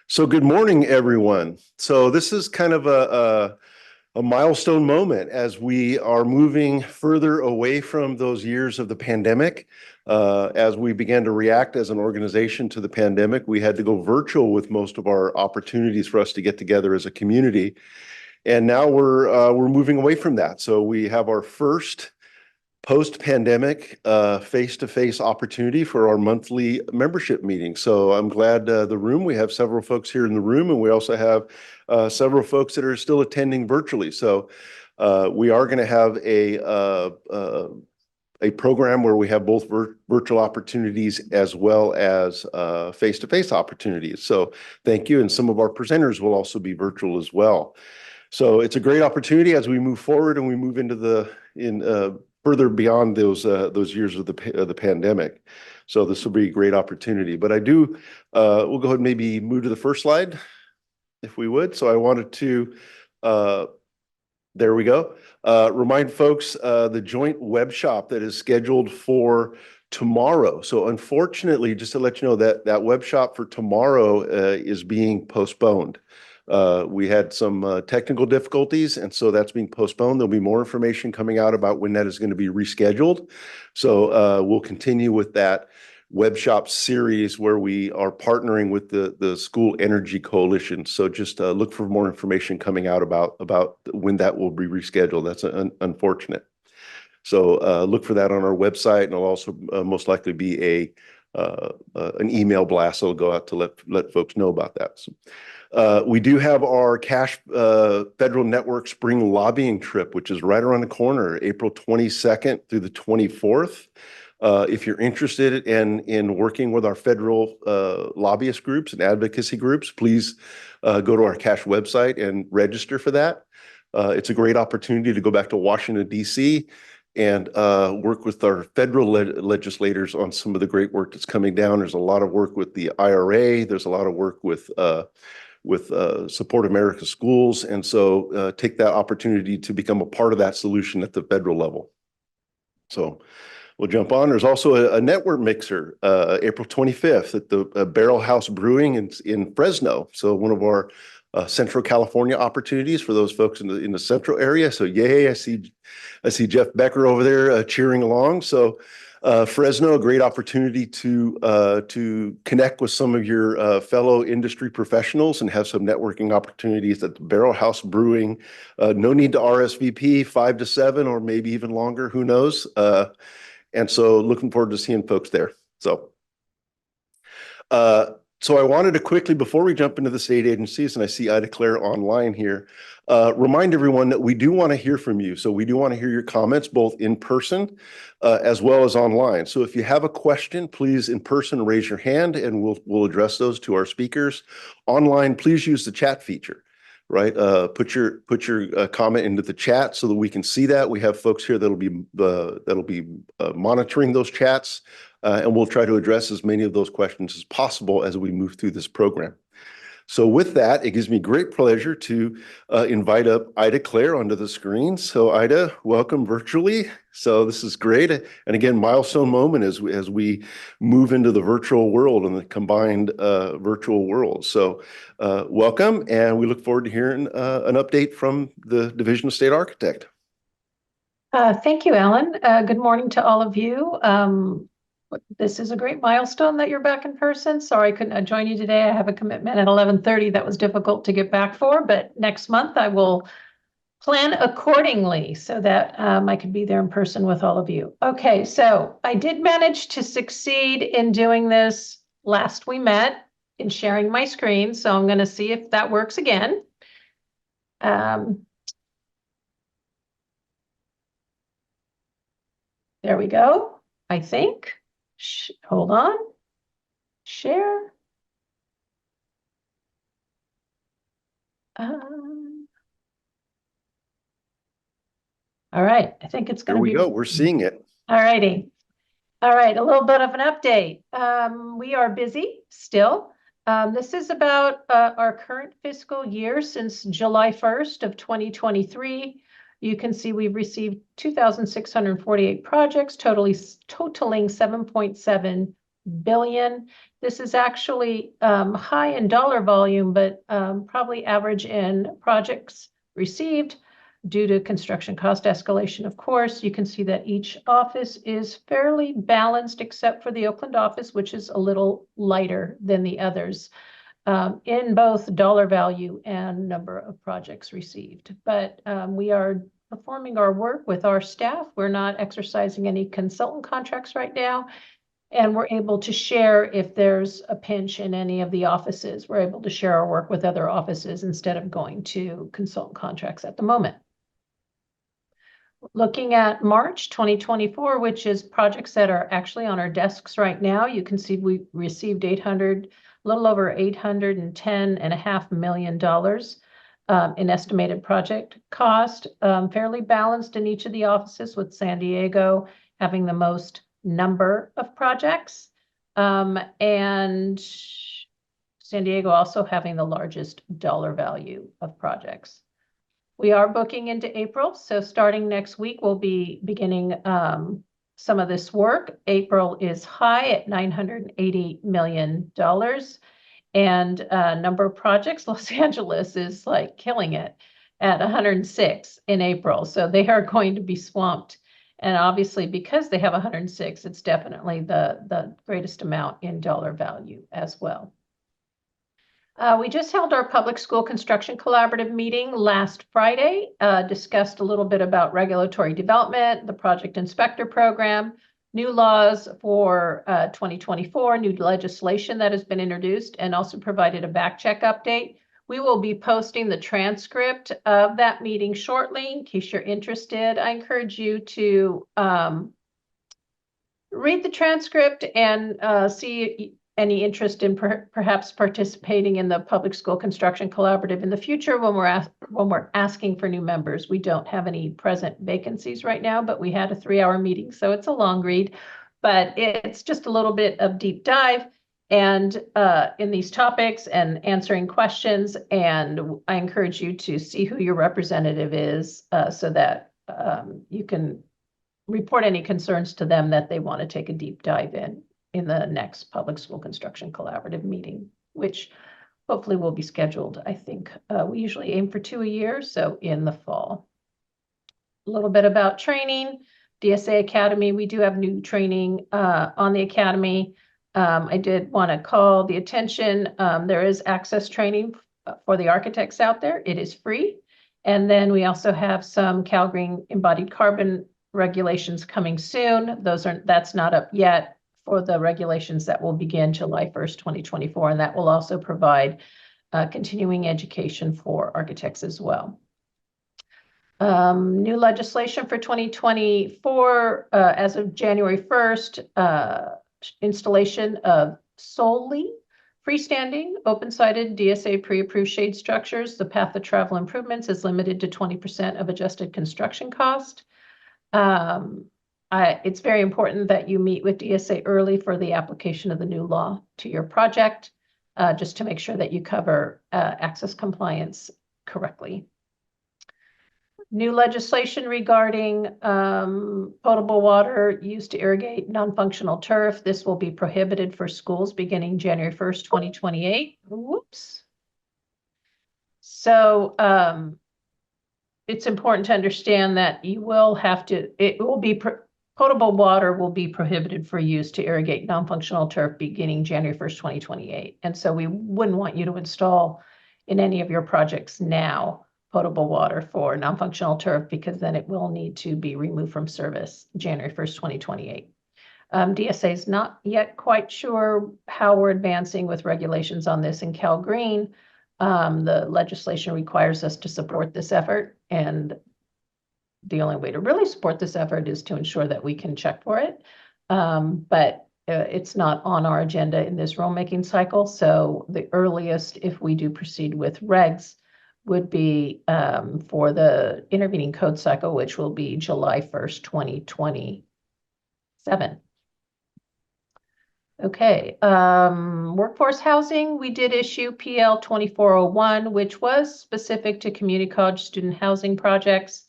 So good morning, everyone. So this is kind of a milestone moment as we are moving further away from those years of the pandemic. As we began to react as an organization to the pandemic, we had to go virtual with most of our opportunities for us to get together as a community. And now we're moving away from that. So we have our first post-pandemic face-to-face opportunity for our monthly membership meeting. So I'm glad we have several folks here in the room, and we also have several folks that are still attending virtually. So we are going to have a program where we have both virtual opportunities as well as face-to-face opportunities. So thank you. And some of our presenters will also be virtual as well. So it's a great opportunity as we move forward and we move into further beyond those years of the pandemic. So this will be a great opportunity. But we'll go ahead and maybe move to the first slide, if we would. So I wanted to, there we go. Remind folks the joint web shop that is scheduled for tomorrow. So unfortunately, just to let you know that web shop for tomorrow is being postponed. We had some technical difficulties, and so that's being postponed. There'll be more information coming out about when that is going to be rescheduled. So we'll continue with that web shop series where we are partnering with the School Energy Coalition. So just look for more information coming out about when that will be rescheduled. That's unfortunate. So look for that on our website, and it'll also most likely be an email blast that'll go out to let folks know about that. So, we do have our Cash Federal Network Spring Lobbying Trip, which is right around the corner, April 22nd through the 24th. If you're interested in working with our federal lobbyist groups and advocacy groups, please go to our Cash website and register for that. It's a great opportunity to go back to Washington, D.C. and work with our federal legislators on some of the great work that's coming down. There's a lot of work with the IRA. There's a lot of work with Support America Schools. And so take that opportunity to become a part of that solution at the federal level. So we'll jump on. There's also a network mixer, April 25th at the Barrel House Brewing in Fresno. So one of our Central California opportunities for those folks in the central area. So yay, I see Jeff Becker over there cheering along. So Fresno, a great opportunity to connect with some of your fellow industry professionals and have some networking opportunities at the Barrel House Brewing. No need to RSVP, 5 to 7 or maybe even longer, who knows. And so looking forward to seeing folks there. So I wanted to quickly, before we jump into the state agencies, and I see Ida Claire online here, remind everyone that we do want to hear from you. So we do want to hear your comments, both in person as well as online. So if you have a question, please in person raise your hand and we'll address those to our speakers. Online, please use the chat feature. Right, put your comment into the chat so that we can see that. We have folks here that'll be monitoring those chats, and we'll try to address as many of those questions as possible as we move through this program. So with that, it gives me great pleasure to invite up Ida Claire onto the screen. So Ida, welcome virtually. So this is great. And again, milestone moment as we move into the virtual world and the combined virtual world. So welcome, and we look forward to hearing an update from the Division of State Architect. Thank you, Alan. Good morning to all of you. This is a great milestone that you're back in person. Sorry I couldn't join you today. I have a commitment at 11:30 that was difficult to get back for, but next month I will plan accordingly so that I can be there in person with all of you. Okay, so I did manage to succeed in doing this last we met in sharing my screen, so I'm going to see if that works again. There we go, I think. Hold on. Share. All right. I think it's going to be. There we go. We're seeing it. All righty. All right. A little bit of an update. We are busy still. This is about our current fiscal year since July 1st of 2023. You can see we've received 2,648 projects, totaling $7.7 billion. This is actually high in dollar volume, but probably average in projects received due to construction cost escalation. Of course, you can see that each office is fairly balanced except for the Oakland office, which is a little lighter than the others in both dollar value and number of projects received. But we are performing our work with our staff. We're not exercising any consultant contracts right now. And we're able to share if there's a pinch in any of the offices. We're able to share our work with other offices instead of going to consultant contracts at the moment. Looking at March 2024, which is projects that are actually on our desks right now, you can see we received a little over $810.5 million in estimated project cost, fairly balanced in each of the offices, with San Diego having the most number of projects, and San Diego also having the largest dollar value of projects. We are booking into April, so starting next week, we'll be beginning some of this work. April is high at $980 million, and number of projects, Los Angeles is like killing it at 106 in April, so they are going to be swamped. And obviously, because they have 106, it's definitely the greatest amount in dollar value as well. We just held our public school construction collaborative meeting last Friday, discussed a little bit about regulatory development, the project inspector program, new laws for 2024, new legislation that has been introduced, and also provided a back check update. We will be posting the transcript of that meeting shortly in case you're interested. I encourage you to read the transcript and see any interest in perhaps participating in the public school construction collaborative in the future when we're asking for new members. We don't have any present vacancies right now, but we had a 3-hour meeting, so it's a long read, but it's just a little bit of deep dive and in these topics and answering questions. And I encourage you to see who your representative is so that you can report any concerns to them that they want to take a deep dive in the next public school construction collaborative meeting, which hopefully will be scheduled. I think we usually aim for 2 a year, so in the fall. A little bit about training, DSA Academy. We do have new training on the Academy. I did want to call the attention. There is access training for the architects out there. It is free. And then we also have some Cal Green embodied carbon regulations coming soon. That's not up yet for the regulations that will begin July 1st, 2024. And that will also provide continuing education for architects as well. New legislation for 2024, as of January 1st, installation of solely freestanding, open-sided DSA pre-approved shade structures. The path of travel improvements is limited to 20% of adjusted construction cost. It's very important that you meet with DSA early for the application of the new law to your project, just to make sure that you cover access compliance correctly. New legislation regarding potable water used to irrigate non-functional turf. This will be prohibited for schools beginning January 1st, 2028. Whoops. So it's important to understand that you will have to, potable water will be prohibited for use to irrigate non-functional turf beginning January 1st, 2028. And so we wouldn't want you to install in any of your projects now potable water for non-functional turf, because then it will need to be removed from service January 1st, 2028. DSA is not yet quite sure how we're advancing with regulations on this in Cal Green. The legislation requires us to support this effort, and the only way to really support this effort is to ensure that we can check for it. But it's not on our agenda in this rulemaking cycle. So the earliest, if we do proceed with regs, would be for the intervening code cycle, which will be July 1st, 2027. Okay, workforce housing, we did issue PL 2401, which was specific to community college student housing projects.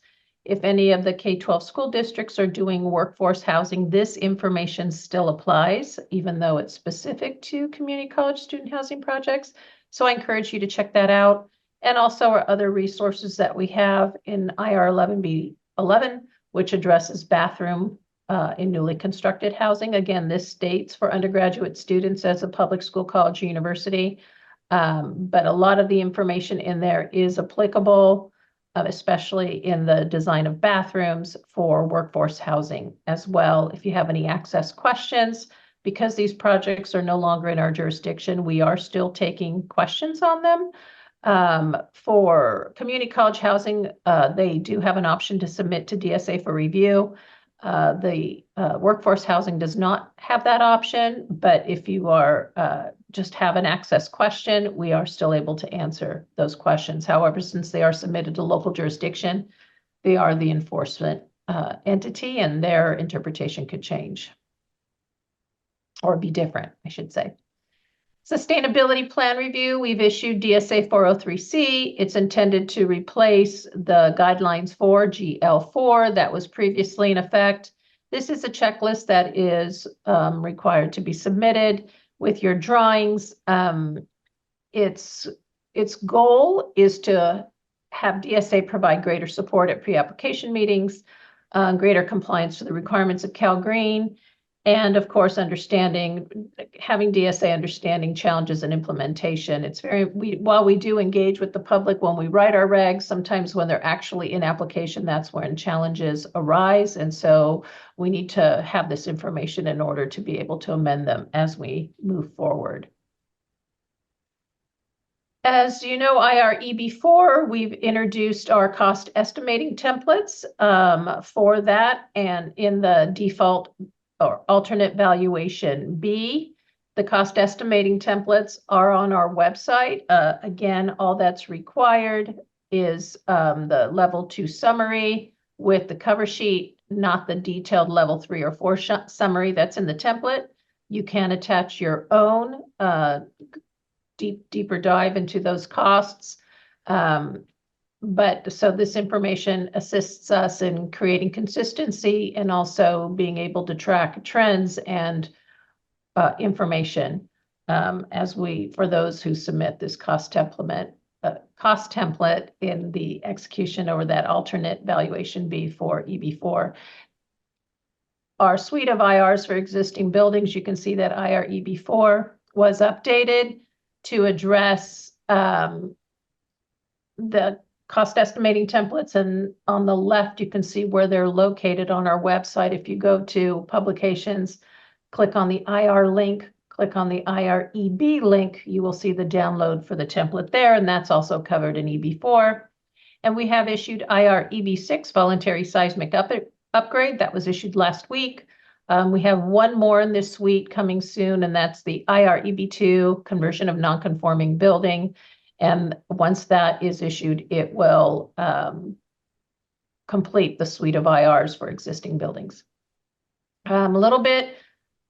If any of the K-12 school districts are doing workforce housing, this information still applies, even though it's specific to community college student housing projects. So I encourage you to check that out. And also our other resources that we have in IR 11B11, which addresses bathroom in newly constructed housing. Again, this states for undergraduate students as a public school, college, or university. But a lot of the information in there is applicable, especially in the design of bathrooms for workforce housing as well. If you have any access questions, because these projects are no longer in our jurisdiction, we are still taking questions on them. For community college housing, they do have an option to submit to DSA for review. The workforce housing does not have that option, but if you are just have an access question, we are still able to answer those questions. However, since they are submitted to local jurisdiction, they are the enforcement entity, and their interpretation could change or be different, I should say. Sustainability plan review, we've issued DSA 403C. It's intended to replace the guidelines for GL4 that was previously in effect. This is a checklist that is required to be submitted with your drawings. Its goal is to have DSA provide greater support at pre-application meetings, greater compliance to the requirements of Cal Green, and of course, having DSA understanding challenges and implementation. It's while we do engage with the public when we write our regs, sometimes when they're actually in application, that's when challenges arise. And so we need to have this information in order to be able to amend them as we move forward. As you know, IREB4, we've introduced our cost estimating templates for that, and in the default or alternate valuation B, the cost estimating templates are on our website. Again, all that's required is the level 2 summary with the cover sheet, not the detailed level 3 or 4 summary that's in the template. You can attach your own deeper dive into those costs. But so this information assists us in creating consistency and also being able to track trends and information for those who submit this cost template in the execution over that alternate valuation B for EB4. Our suite of IRs for existing buildings, you can see that IR EB4 was updated to address the cost estimating templates, and on the left, you can see where they're located on our website. If you go to publications, click on the IR link, click on the IREB link, you will see the download for the template there, and that's also covered in EB4. And we have issued IREB6 voluntary seismic upgrade that was issued last week. We have one more in this suite coming soon, and that's the IREB2 conversion of non-conforming building. And once that is issued, it will complete the suite of IRs for existing buildings. A little bit,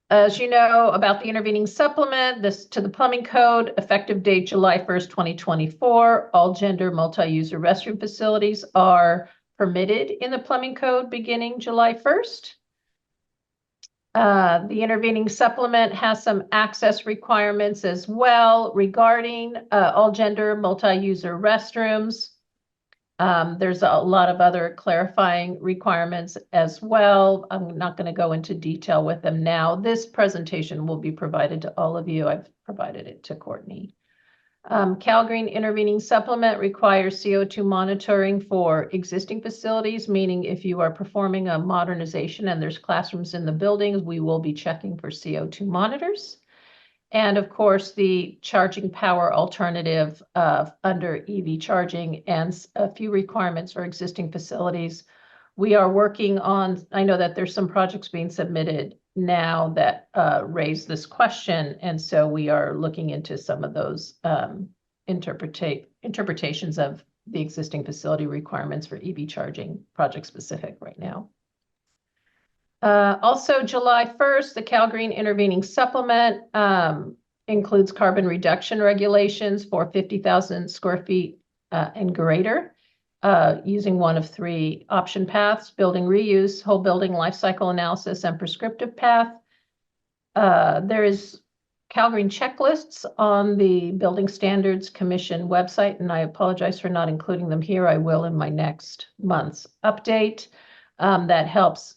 as you know, about the intervening supplement, this to the plumbing code, effective date July 1st, 2024. All gender multi-user restroom facilities are permitted in the plumbing code beginning July 1st. The intervening supplement has some access requirements as well regarding all gender multi-user restrooms. There's a lot of other clarifying requirements as well. I'm not going to go into detail with them now. This presentation will be provided to all of you. I've provided it to Courtney. Cal Green intervening supplement requires CO2 monitoring for existing facilities, meaning if you are performing a modernization and there's classrooms in the buildings, we will be checking for CO2 monitors. And of course, the charging power alternative under EV charging and a few requirements for existing facilities. We are working on, I know that there's some projects being submitted now that raise this question. And so we are looking into some of those interpretations of the existing facility requirements for EV charging, project specific right now. Also, July 1st, the Cal Green intervening supplement includes carbon reduction regulations for 50,000 square feet and greater. using one of three option paths: building reuse, whole building life cycle analysis, and prescriptive path. There is CalGreen checklists on the Building Standards Commission website, and I apologize for not including them here. I will in my next month's update. That helps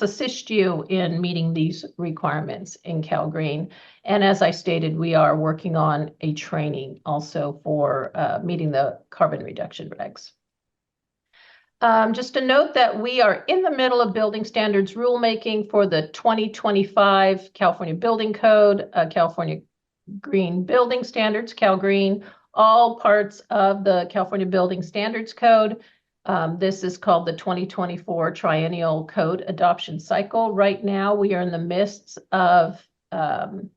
assist you in meeting these requirements in CalGreen. And as I stated, we are working on a training also for meeting the carbon reduction regs. Just a note that we are in the middle of building standards rulemaking for the 2025 California Building Code, California Green Building Standards, CalGreen, all parts of the California Building Standards Code. This is called the 2024 Triennial Code Adoption Cycle. Right now, we are in the midst of the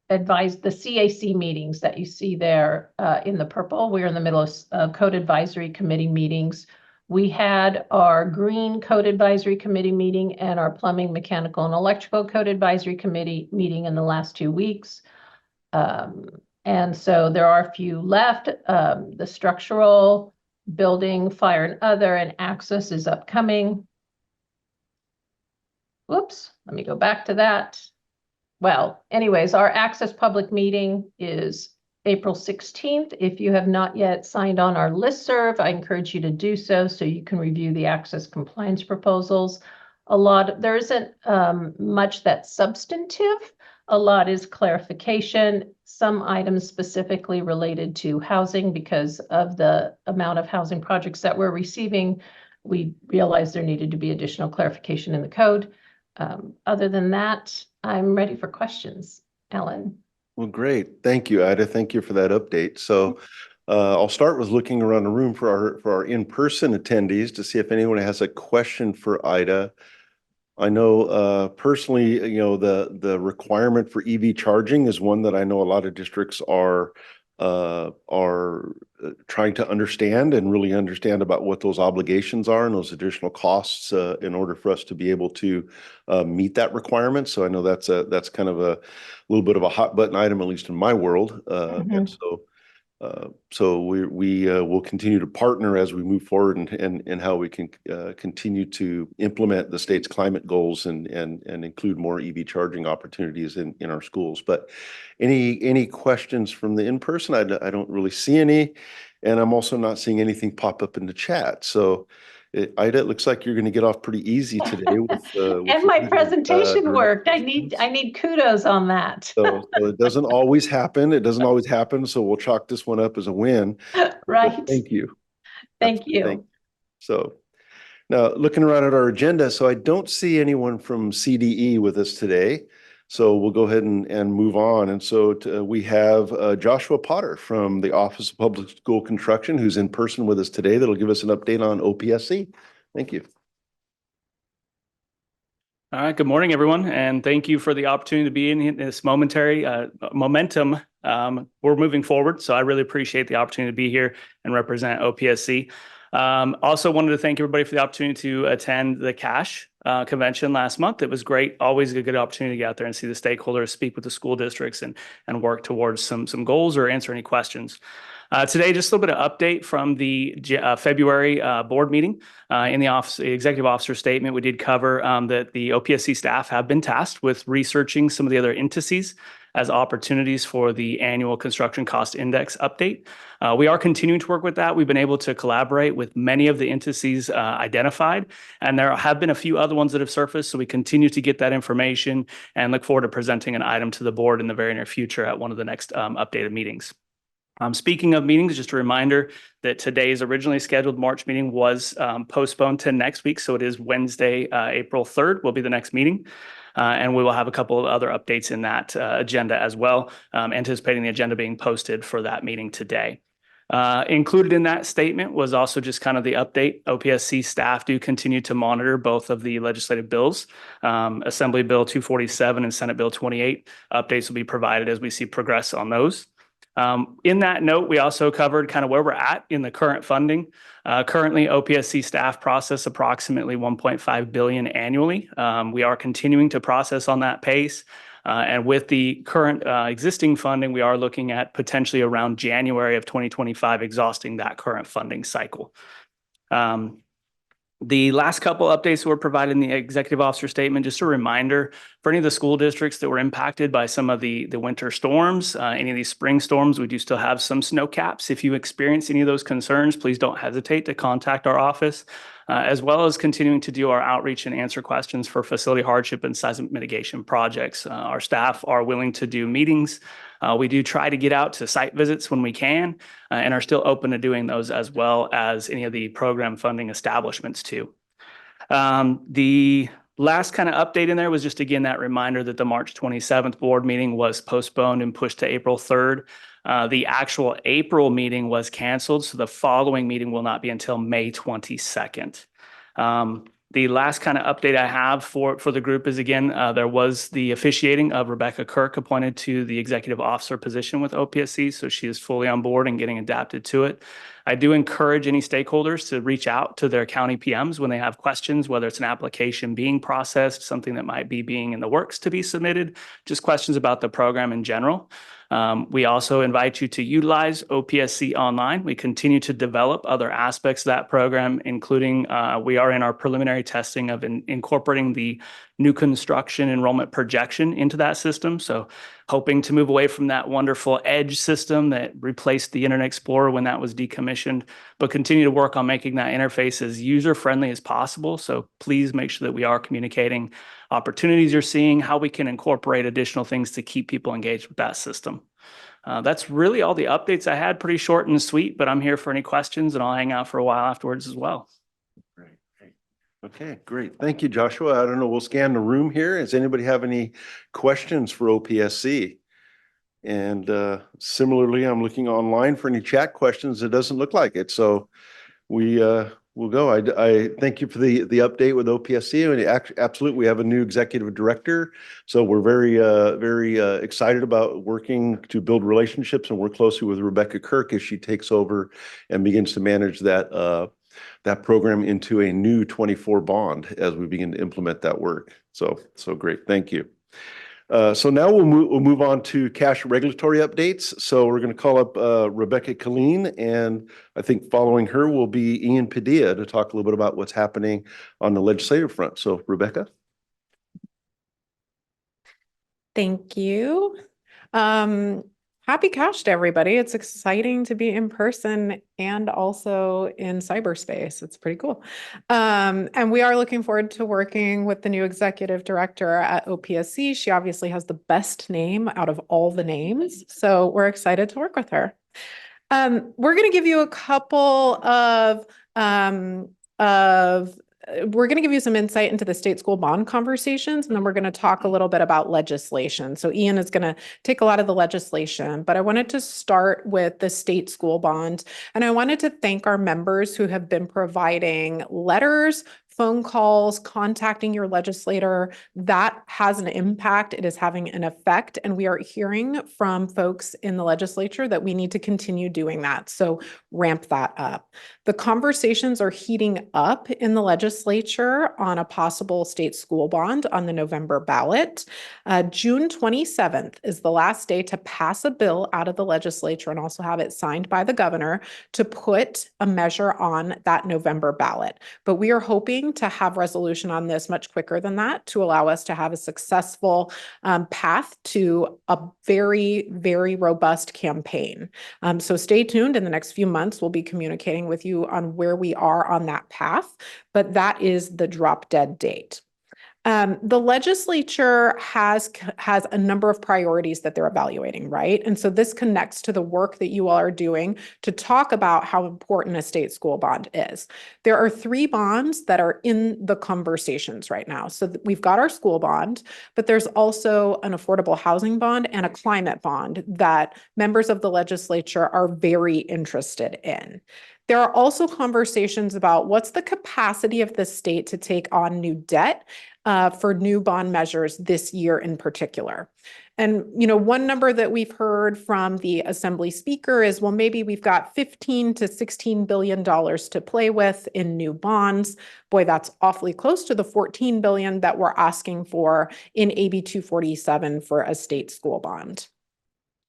CAC meetings that you see there in the purple. We're in the middle of Code Advisory Committee meetings. We had our Green Code Advisory Committee meeting and our Plumbing, Mechanical, and Electrical Code Advisory Committee meeting in the last 2 weeks. And so there are a few left. The structural, building, fire, and other, and access is upcoming. Whoops, let me go back to that. Well, anyways, our access public meeting is April 16th. If you have not yet signed on our listserv, I encourage you to do so you can review the access compliance proposals. There isn't much that's substantive. A lot is clarification. Some items specifically related to housing, because of the amount of housing projects that we're receiving, we realized there needed to be additional clarification in the code. Other than that, I'm ready for questions. Ellen. Well, great. Thank you, Ida. Thank you for that update. So I'll start with looking around the room for our in-person attendees to see if anyone has a question for Ida. I know personally, the requirement for EV charging is one that I know a lot of districts are trying to understand and really understand about what those obligations are and those additional costs in order for us to be able to meet that requirement. So I know that's kind of a little bit of a hot button item, at least in my world. And so we will continue to partner as we move forward and how we can continue to implement the state's climate goals and include more EV charging opportunities in our schools. But any questions from the in-person? I don't really see any, and I'm also not seeing anything pop up in the chat. So Ida, it looks like you're going to get off pretty easy today with and my presentation worked. I need kudos on that. So it doesn't always happen. It doesn't always happen. So we'll chalk this one up as a win. Right. But thank you. Thank you. So now looking around at our agenda, so I don't see anyone from CDE with us today. So we'll go ahead and move on. And so we have Joshua Potter from the Office of Public School Construction, who's in person with us today. That'll give us an update on OPSC. Thank you. All right, good morning, everyone, and thank you for the opportunity to be in this momentary momentum. We're moving forward, so I really appreciate the opportunity to be here and represent OPSC. Also wanted to thank everybody for the opportunity to attend the CASH convention last month. It was great, always a good opportunity to get out there and see the stakeholders, speak with the school districts, and work towards some goals or answer any questions. Today, just a little bit of update from the February board meeting. In the executive officer statement, we did cover that the OPSC staff have been tasked with researching some of the other indices as opportunities for the annual construction cost index update. We are continuing to work with that. We've been able to collaborate with many of the indices identified, and there have been a few other ones that have surfaced. So we continue to get that information and look forward to presenting an item to the board in the very near future at one of the next updated meetings. Speaking of meetings, just a reminder that today's originally scheduled March meeting was postponed to next week. So it is Wednesday, April 3rd will be the next meeting. And we will have a couple of other updates in that agenda as well, anticipating the agenda being posted for that meeting today. Included in that statement was also just kind of the update. OPSC staff do continue to monitor both of the legislative bills, Assembly Bill 247 and Senate Bill 28. Updates will be provided as we see progress on those. In that note, we also covered kind of where we're at in the current funding. Currently, OPSC staff process approximately $1.5 billion annually. We are continuing to process on that pace. And with the current existing funding, we are looking at potentially around January of 2025, exhausting that current funding cycle. The last couple updates were provided in the executive officer statement. Just a reminder for any of the school districts that were impacted by some of the winter storms, any of these spring storms, we do still have some snow caps. If you experience any of those concerns, please don't hesitate to contact our office, as well as continuing to do our outreach and answer questions for facility hardship and seismic mitigation projects. Our staff are willing to do meetings. We do try to get out to site visits when we can, and are still open to doing those, as well as any of the program funding establishments too. The last kind of update in there was just, again, that reminder that the March 27th board meeting was postponed and pushed to April 3rd. The actual April meeting was canceled, so the following meeting will not be until May 22nd. The last kind of update I have for the group is, again, there was the officiating of Rebecca Kirk appointed to the executive officer position with OPSC, so she is fully on board and getting adapted to it. I do encourage any stakeholders to reach out to their county PMs when they have questions, whether it's an application being processed, something that might be being in the works to be submitted, just questions about the program in general. We also invite you to utilize OPSC Online. We continue to develop other aspects of that program, including we are in our preliminary testing of incorporating the new construction enrollment projection into that system. So hoping to move away from that wonderful Edge system that replaced the Internet Explorer when that was decommissioned, but continue to work on making that interface as user-friendly as possible. So please make sure that we are communicating opportunities you're seeing, how we can incorporate additional things to keep people engaged with that system. That's really all the updates I had. Pretty short and sweet, but I'm here for any questions, and I'll hang out for a while afterwards as well. Great. Okay, great. Thank you, Joshua. I don't know, we'll scan the room here. Does anybody have any questions for OPSC? And similarly, I'm looking online for any chat questions. It doesn't look like it. So we'll go. I thank you for the update with OPSC. And absolutely, we have a new executive director. So we're very excited about working to build relationships and work closely with Rebecca Kirk as she takes over and begins to manage that program into a new 24 bond as we begin to implement that work. So great. Thank you. So now we'll move on to cash regulatory updates. So we're going to call up Rebecca Killeen, and I think following her will be Ian Padilla to talk a little bit about what's happening on the legislative front. So Rebecca. Thank you. Happy cash to everybody. It's exciting to be in person and also in cyberspace. It's pretty cool. And we are looking forward to working with the new executive director at OPSC. She obviously has the best name out of all the names, so we're excited to work with her. We're going to give you a couple of we're going to give you some insight into the state school bond conversations, and then we're going to talk a little bit about legislation. So Ian is going to take a lot of the legislation, but I wanted to start with the state school bond. And I wanted to thank our members who have been providing letters, phone calls, contacting your legislator. That has an impact. It is having an effect. And we are hearing from folks in the legislature that we need to continue doing that. So ramp that up. The conversations are heating up in the legislature on a possible state school bond on the November ballot. June 27th is the last day to pass a bill out of the legislature and also have it signed by the governor to put a measure on that November ballot. But we are hoping to have resolution on this much quicker than that to allow us to have a successful path to a very, very robust campaign. So stay tuned. In the next few months, we'll be communicating with you on where we are on that path, but that is the drop dead date. The legislature has a number of priorities that they're evaluating, right? And so this connects to the work that you all are doing to talk about how important a state school bond is. There are 3 bonds that are in the conversations right now. So we've got our school bond, but there's also an affordable housing bond and a climate bond that members of the legislature are very interested in. There are also conversations about what's the capacity of the state to take on new debt for new bond measures this year in particular. And, one number that we've heard from the Assembly Speaker is, well, maybe we've got $15 to $16 billion to play with in new bonds. Boy, that's awfully close to the $14 billion that we're asking for in AB 247 for a state school bond.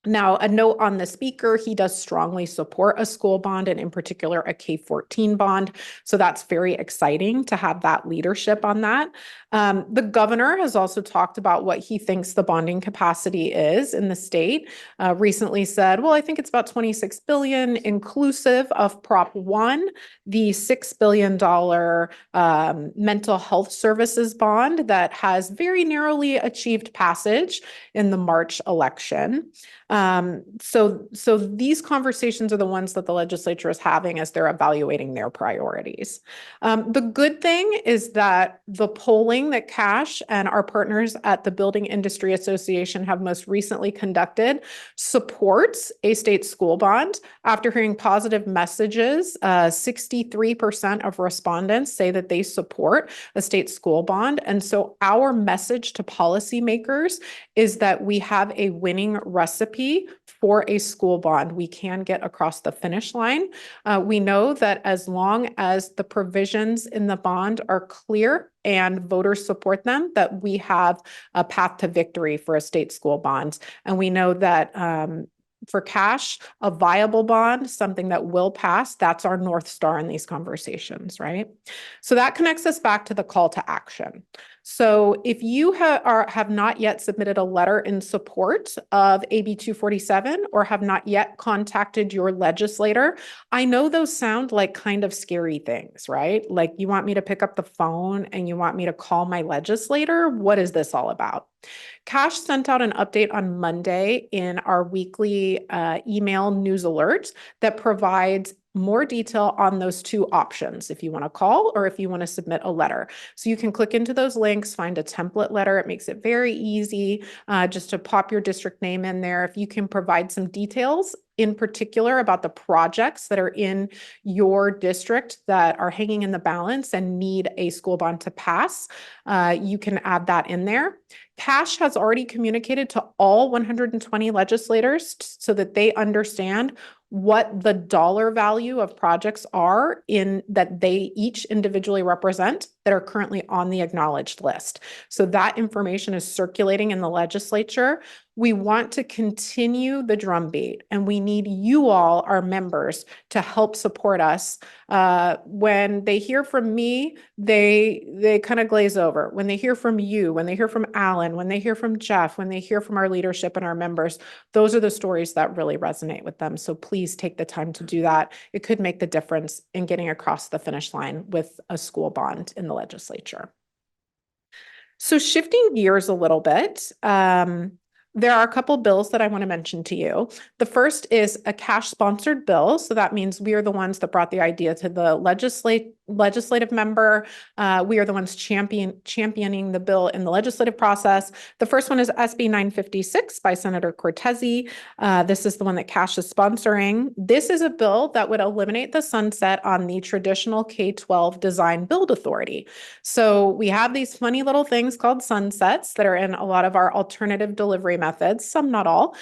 Now, a note on the speaker, he does strongly support a school bond and in particular a K-14 bond. So that's very exciting to have that leadership on that. The governor has also talked about what he thinks the bonding capacity is in the state. Recently said, well, I think it's about $26 billion inclusive of Prop 1, the $6 billion mental health services bond that has very narrowly achieved passage in the March election. So these conversations are the ones that the legislature is having as they're evaluating their priorities. The good thing is that the polling that Cash and our partners at the Building Industry Association have most recently conducted supports a state school bond. After hearing positive messages, 63% of respondents say that they support a state school bond. And so our message to policymakers is that we have a winning recipe for a school bond. We can get across the finish line. We know that as long as the provisions in the bond are clear and voters support them, that we have a path to victory for a state school bond. And we know that for Cash, a viable bond, something that will pass, that's our North Star in these conversations, right? So that connects us back to the call to action. So if you have not yet submitted a letter in support of AB 247 or have not yet contacted your legislator, I know those sound like kind of scary things, right? Like you want me to pick up the phone and you want me to call my legislator? What is this all about? Cash sent out an update on Monday in our weekly email news alerts that provides more detail on those two options if you want to call or if you want to submit a letter. So you can click into those links, find a template letter. It makes it very easy just to pop your district name in there. If you can provide some details in particular about the projects that are in your district that are hanging in the balance and need a school bond to pass, you can add that in there. Cash has already communicated to all 120 legislators so that they understand what the dollar value of projects are in that they each individually represent that are currently on the acknowledged list. So that information is circulating in the legislature. We want to continue the drumbeat, and we need you all, our members, to help support us. When they hear from me, they kind of glaze over. When they hear from you, when they hear from Alan, when they hear from Jeff, when they hear from our leadership and our members, those are the stories that really resonate with them. So please take the time to do that. It could make the difference in getting across the finish line with a school bond in the legislature. So shifting gears a little bit, there are a couple bills that I want to mention to you. The first is a Cash-sponsored bill. So that means we are the ones that brought the idea to the legislative member. We are the ones championing the bill in the legislative process. The first one is SB 956 by Senator Cortese. This is the one that Cash is sponsoring. This is a bill that would eliminate the sunset on the traditional K-12 design build authority. So we have these funny little things called sunsets that are in a lot of our alternative delivery methods, some not all,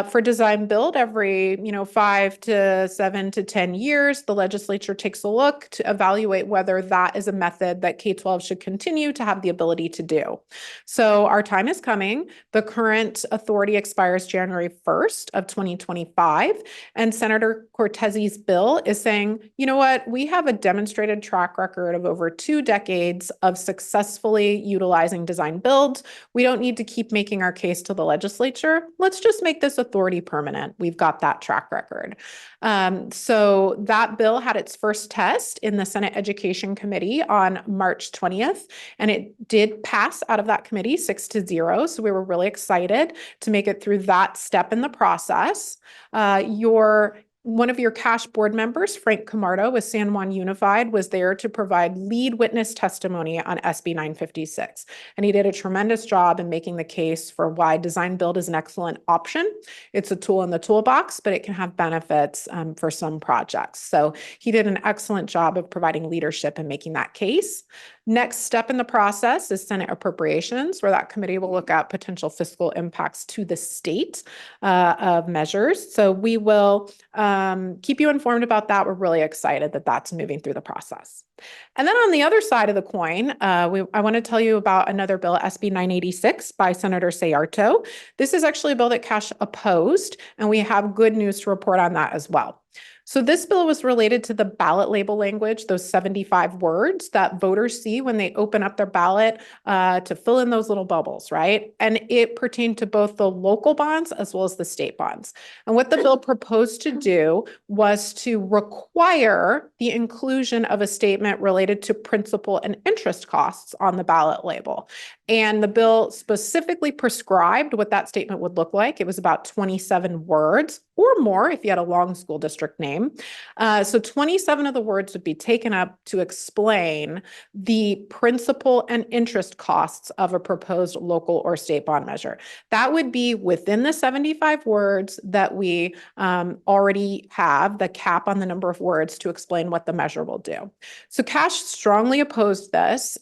for design build every 5 to 7 to 10 years. The legislature takes a look to evaluate whether that is a method that K-12 should continue to have the ability to do. So our time is coming. The current authority expires January 1st of 2025. And Senator Cortese's bill is saying, you know what, we have a demonstrated track record of over 2 decades of successfully utilizing design build. We don't need to keep making our case to the legislature. Let's just make this authority permanent. We've got that track record. So that bill had its first test in the Senate Education Committee on March 20th, and it did pass out of that committee 6-0. So we were really excited to make it through that step in the process. One of your Cash board members, Frank Camardo with San Juan Unified, was there to provide lead witness testimony on SB 956. And he did a tremendous job in making the case for why design build is an excellent option. It's a tool in the toolbox, but it can have benefits for some projects. So he did an excellent job of providing leadership and making that case. Next step in the process is Senate Appropriations, where that committee will look at potential fiscal impacts to the state of measures. So we will keep you informed about that. We're really excited that that's moving through the process. And then on the other side of the coin, I want to tell you about another bill, SB 986 by Senator Sayarto. This is actually a bill that Cash opposed, and we have good news to report on that as well. So this bill was related to the ballot label language, those 75 words that voters see when they open up their ballot to fill in those little bubbles, right? And it pertained to both the local bonds as well as the state bonds. And what the bill proposed to do was to require the inclusion of a statement related to principal and interest costs on the ballot label. And the bill specifically prescribed what that statement would look like. It was about 27 words or more if you had a long school district name. So 27 of the words would be taken up to explain the principal and interest costs of a proposed local or state bond measure. That would be within the 75 words that we already have, the cap on the number of words to explain what the measure will do. So Cash strongly opposed this.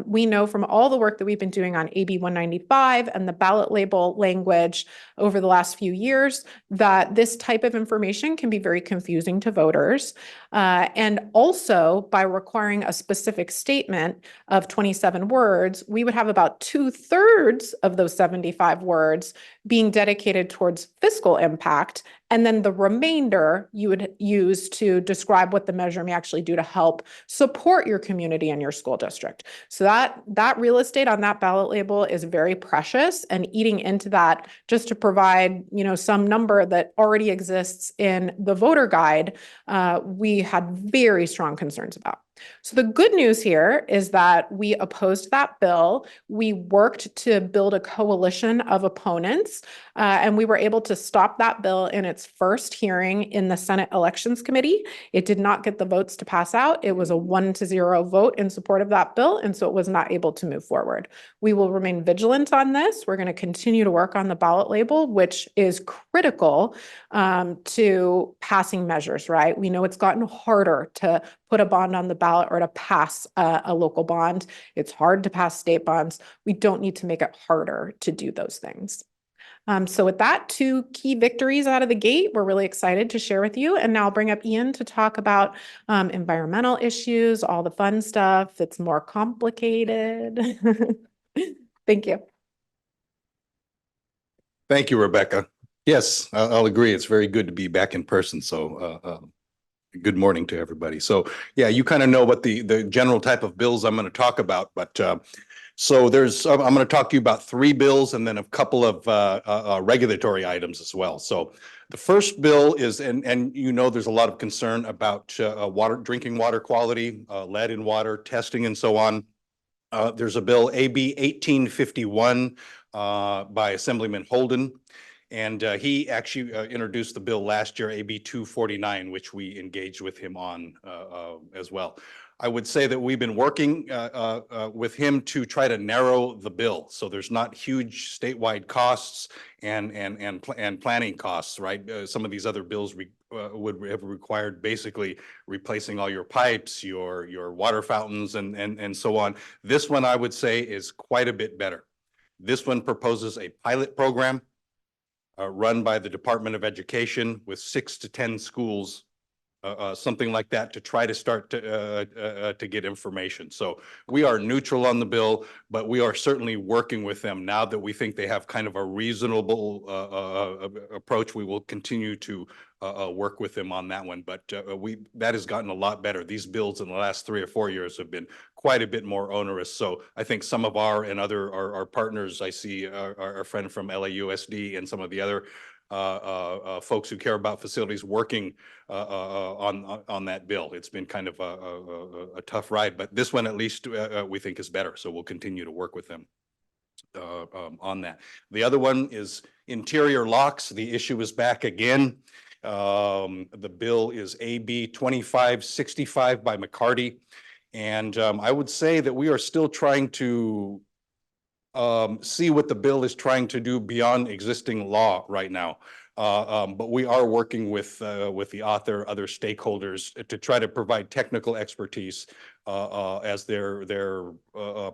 We know from all the work that we've been doing on AB 195 and the ballot label language over the last few years that this type of information can be very confusing to voters. And also by requiring a specific statement of 27 words, we would have about 2/3 of those 75 words being dedicated towards fiscal impact. And then the remainder you would use to describe what the measure may actually do to help support your community and your school district. So that real estate on that ballot label is very precious, and eating into that just to provide, some number that already exists in the voter guide, we had very strong concerns about. So the good news here is that we opposed that bill. We worked to build a coalition of opponents, and we were able to stop that bill in its first hearing in the Senate Elections Committee. It did not get the votes to pass out. It was a 1-0 vote in support of that bill, and so it was not able to move forward. We will remain vigilant on this. We're going to continue to work on the ballot label, which is critical to passing measures, right? We know it's gotten harder to put a bond on the ballot or to pass a local bond. It's hard to pass state bonds. We don't need to make it harder to do those things. So with that, 2 key victories out of the gate, we're really excited to share with you. And now I'll bring up Ian to talk about environmental issues, all the fun stuff that's more complicated. Thank you. Thank you, Rebecca. Yes, I'll agree. It's very good to be back in person. So good morning to everybody. So yeah, you kind of know what the general type of bills I'm going to talk about, but so I'm going to talk to you about 3 bills and then a couple of regulatory items as well. So the first bill is, and there's a lot of concern about drinking water quality, lead in water, testing, and so on. There's a bill, AB 1851 by Assemblyman Holden. And he actually introduced the bill last year, AB 249, which we engaged with him on as well. I would say that we've been working with him to try to narrow the bill, so there's not huge statewide costs and planning costs, right? Some of these other bills would have required basically replacing all your pipes, your water fountains, and so on. This one, I would say, is quite a bit better. This one proposes a pilot program run by the Department of Education with 6 to 10 schools, something like that, to try to start to get information. So we are neutral on the bill, but we are certainly working with them now that we think they have kind of a reasonable approach. We will continue to work with them on that one, but that has gotten a lot better. These bills in the last 3 or 4 years have been quite a bit more onerous. So I think some of our partners, I see our friend from LAUSD and some of the other folks who care about facilities working on that bill. It's been kind of a tough ride, but this one at least we think is better. So we'll continue to work with them on that. The other one is interior locks. The issue is back again. The bill is AB 2565 by McCarty. And I would say that we are still trying to see what the bill is trying to do beyond existing law right now. But we are working with the author, other stakeholders to try to provide technical expertise as they're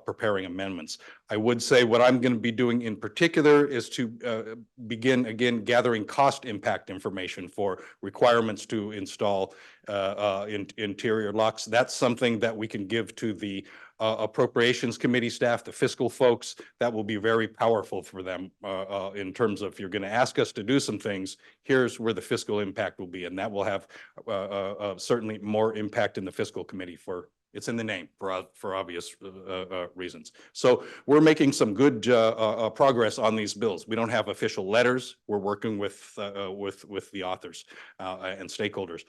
preparing amendments. I would say what I'm going to be doing in particular is to begin again gathering cost impact information for requirements to install interior locks. That's something that we can give to the appropriations committee staff, the fiscal folks. That will be very powerful for them in terms of, if you're going to ask us to do some things, here's where the fiscal impact will be, and that will have certainly more impact in the fiscal committee. For it's in the name for obvious reasons. So we're making some good progress on these bills. We don't have official letters. We're working with the authors and stakeholders.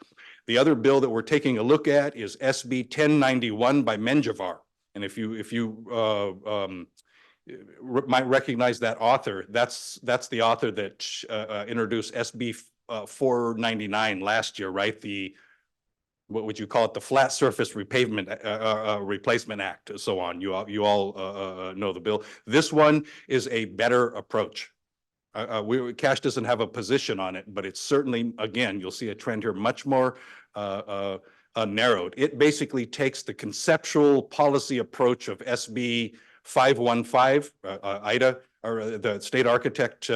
The other bill that we're taking a look at is SB 1091 by Menjivar. And if you might recognize that author, that's the author that introduced SB 499 last year, right? What would you call it? The Flat Surface Repavement Replacement Act, and so on. You all know the bill. This one is a better approach. Cash doesn't have a position on it, but it's certainly, again, you'll see a trend here, much more narrowed. It basically takes the conceptual policy approach of SB 515, IDA, or the state architect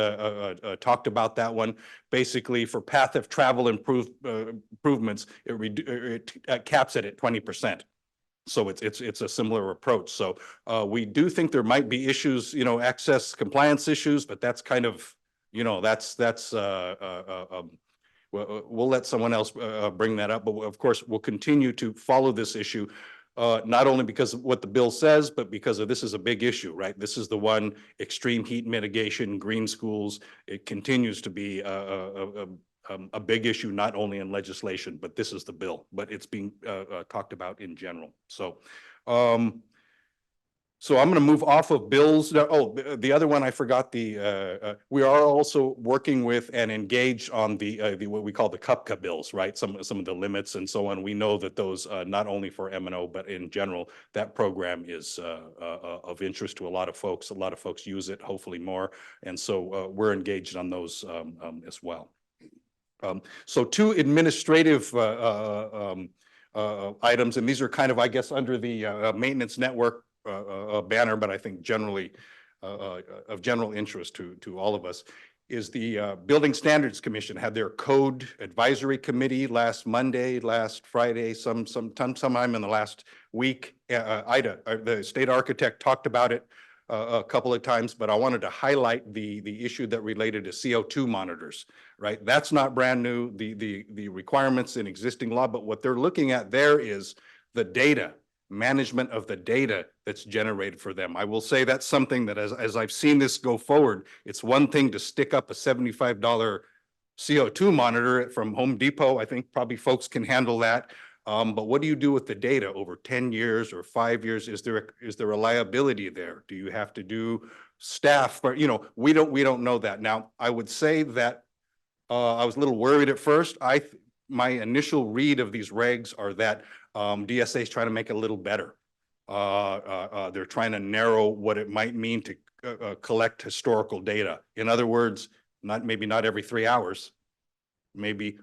talked about that one. Basically, for path of travel improvements, it caps it at 20%. So it's a similar approach. So we do think there might be issues, access compliance issues, but that's kind of, we'll let someone else bring that up. But of course, we'll continue to follow this issue. Not only because of what the bill says, but because of this is a big issue, right? This is the one, extreme heat mitigation, green schools. It continues to be a big issue, not only in legislation, but this is the bill, but it's being talked about in general. So, so I'm going to move off of bills. Oh, the other one I forgot. We are also working with and engaged on the what we call the CUPCA bills, right? Some of the limits and so on. We know that those not only for M&O but in general, that program is of interest to a lot of folks. A lot of folks use it, hopefully more, and so we're engaged on those as well. So two administrative items, and these are kind of, I guess, under the maintenance network banner, but I think generally of general interest to all of us, is the Building Standards Commission had their code advisory committee last Monday, last Friday, sometime in the last week. IDA, the state architect, talked about it a couple of times, but I wanted to highlight the issue that related to CO2 monitors, right? That's not brand new, the requirements in existing law, but what they're looking at there is the data, management of the data that's generated for them. I will say that's something that as I've seen this go forward, it's one thing to stick up a $75 CO2 monitor from Home Depot. I think probably folks can handle that. But what do you do with the data over 10 years or 5 years? Is there reliability there? Do you have to do staff? But we don't know that. Now, I would say that I was a little worried at first. My initial read of these regs are that DSA is trying to make it a little better. They're trying to narrow what it might mean to collect historical data. In other words, maybe not every 3 hours, maybe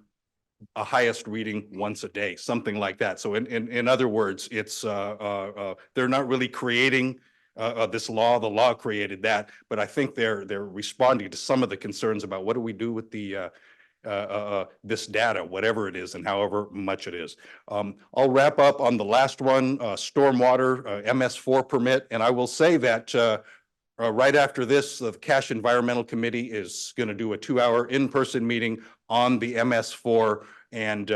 a highest reading once a day, something like that. So in other words, it's they're not really creating this law. The law created that, but I think they're responding to some of the concerns about what do we do with the this data, whatever it is and however much it is. I'll wrap up on the last one, stormwater MS4 permit. And I will say that right after this, the Cash Environmental Committee is going to do a 2-hour in-person meeting on the MS4 and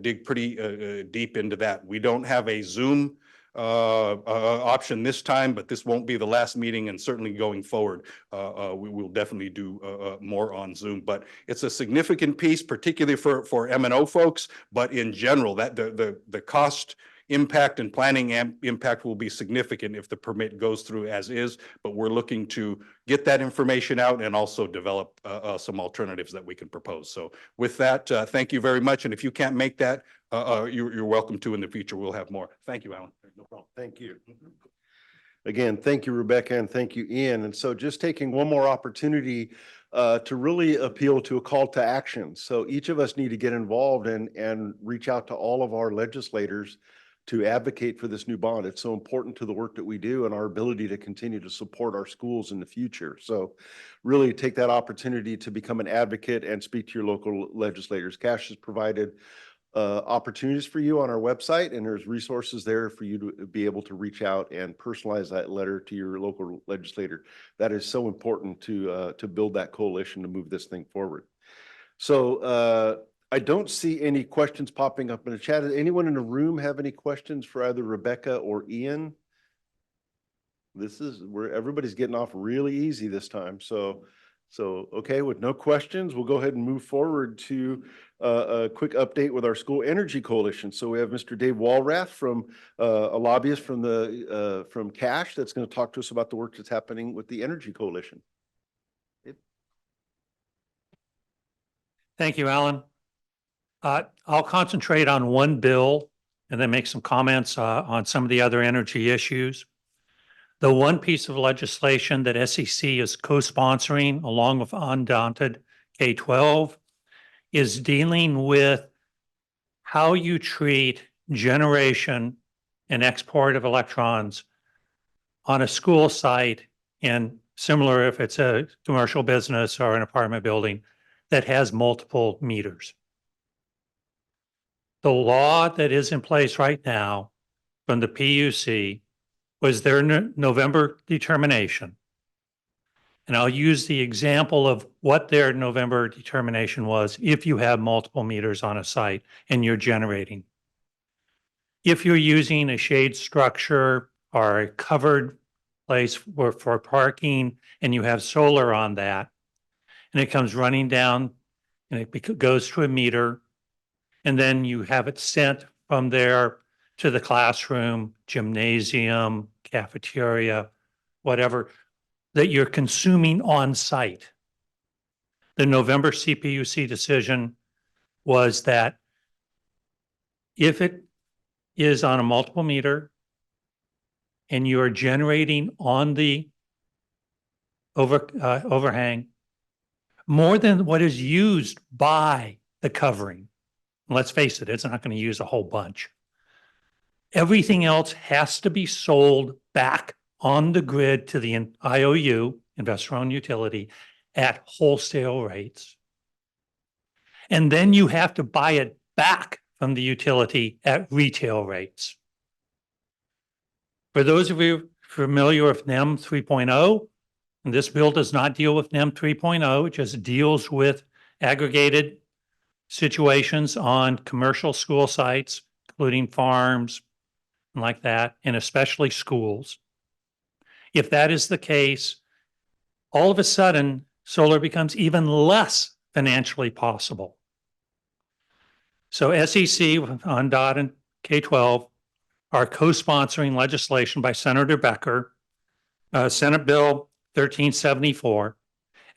dig pretty deep into that. We don't have a Zoom option this time, but this won't be the last meeting, and certainly going forward, we will definitely do more on Zoom. But it's a significant piece, particularly for M&O folks, but in general, that the cost impact and planning impact will be significant if the permit goes through as is, but we're looking to get that information out and also develop some alternatives that we can propose. So with that, thank you very much. And if you can't make that, you're welcome to in the future. We'll have more. Thank you, Alan. No problem. Thank you. Again, thank you, Rebecca, and thank you, Ian. And so just taking one more opportunity to really appeal to a call to action. So each of us need to get involved and reach out to all of our legislators to advocate for this new bond. It's so important to the work that we do and our ability to continue to support our schools in the future. So really take that opportunity to become an advocate and speak to your local legislators. Cash has provided opportunities for you on our website, and there's resources there for you to be able to reach out and personalize that letter to your local legislator. That is so important to build that coalition to move this thing forward. So I don't see any questions popping up in the chat. Does anyone in the room have any questions for either Rebecca or Ian? This is where everybody's getting off really easy this time. So okay, with no questions, we'll go ahead and move forward to a quick update with our School Energy Coalition. So we have Mr. Dave Walrath from a lobbyist from Cash that's going to talk to us about the work that's happening with the Energy Coalition. Thank you, Alan. I'll concentrate on one bill and then make some comments on some of the other energy issues. The one piece of legislation that SEC is co-sponsoring along with Undaunted K-12 is dealing with how you treat generation and export of electrons on a school site, and similar if it's a commercial business or an apartment building that has multiple meters. The law that is in place right now from the PUC was their November determination. And I'll use the example of what their November determination was if you have multiple meters on a site and you're generating. If you're using a shade structure or a covered place for parking and you have solar on that, and it comes running down and it goes to a meter, and then you have it sent from there to the classroom, gymnasium, cafeteria, whatever, that you're consuming on site. The November CPUC decision was that if it is on a multiple meter and you are generating on the overhang more than what is used by the covering, let's face it, it's not going to use a whole bunch. Everything else has to be sold back on the grid to the IOU, investor-owned utility, at wholesale rates. And then you have to buy it back from the utility at retail rates. For those of you familiar with NEM 3.0, and this bill does not deal with NEM 3.0, it just deals with aggregated situations on commercial school sites, including farms and like that, and especially schools. If that is the case, all of a sudden, solar becomes even less financially possible. So SEC on DOT and K-12 are co-sponsoring legislation by Senator Becker, Senate Bill 1374,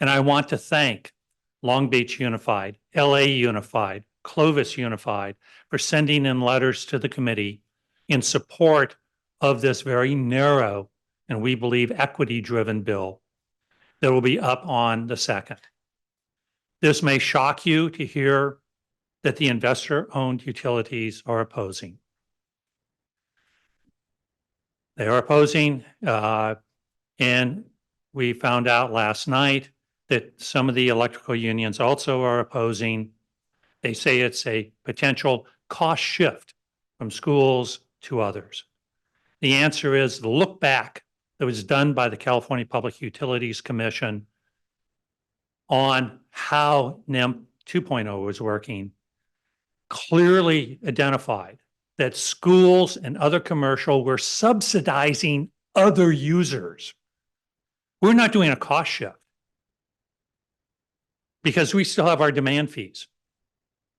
and I want to thank Long Beach Unified, LA Unified, Clovis Unified for sending in letters to the committee in support of this very narrow and we believe equity-driven bill that will be up on the 2nd. This may shock you to hear that the investor-owned utilities are opposing. They are opposing, and we found out last night that some of the electrical unions also are opposing. They say it's a potential cost shift from schools to others. The answer is the look back that was done by the California Public Utilities Commission on how NEM 2.0 was working clearly identified that schools and other commercial were subsidizing other users. We're not doing a cost shift because we still have our demand fees.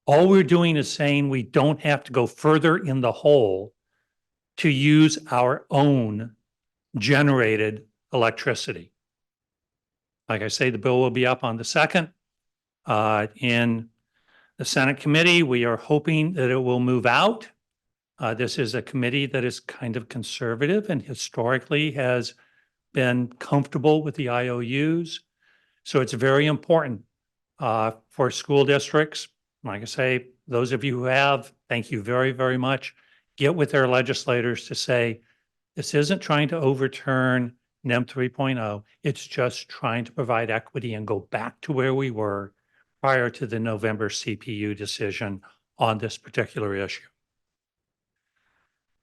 All we're doing is saying we don't have to go further in the hole to use our own generated electricity. Like I say, the bill will be up on the 2nd. In the Senate committee, we are hoping that it will move out. This is a committee that is kind of conservative and historically has been comfortable with the IOUs. So it's very important for school districts. Like I say, those of you who have, thank you very, very much. get with their legislators to say, this isn't trying to overturn NEM 3.0. It's just trying to provide equity and go back to where we were prior to the November CPU decision on this particular issue.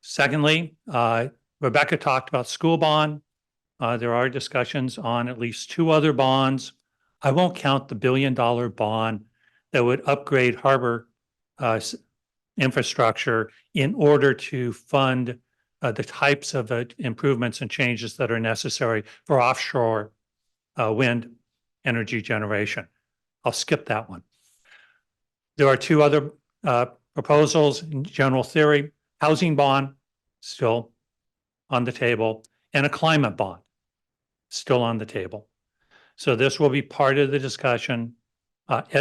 Secondly, Rebecca talked about school bond. There are discussions on at least two other bonds. I won't count the $1 billion bond that would upgrade harbor infrastructure in order to fund the types of improvements and changes that are necessary for offshore wind energy generation. I'll skip that one. There are two other proposals in general theory: housing bond, still on the table, and a climate bond, still on the table. So this will be part of the discussion.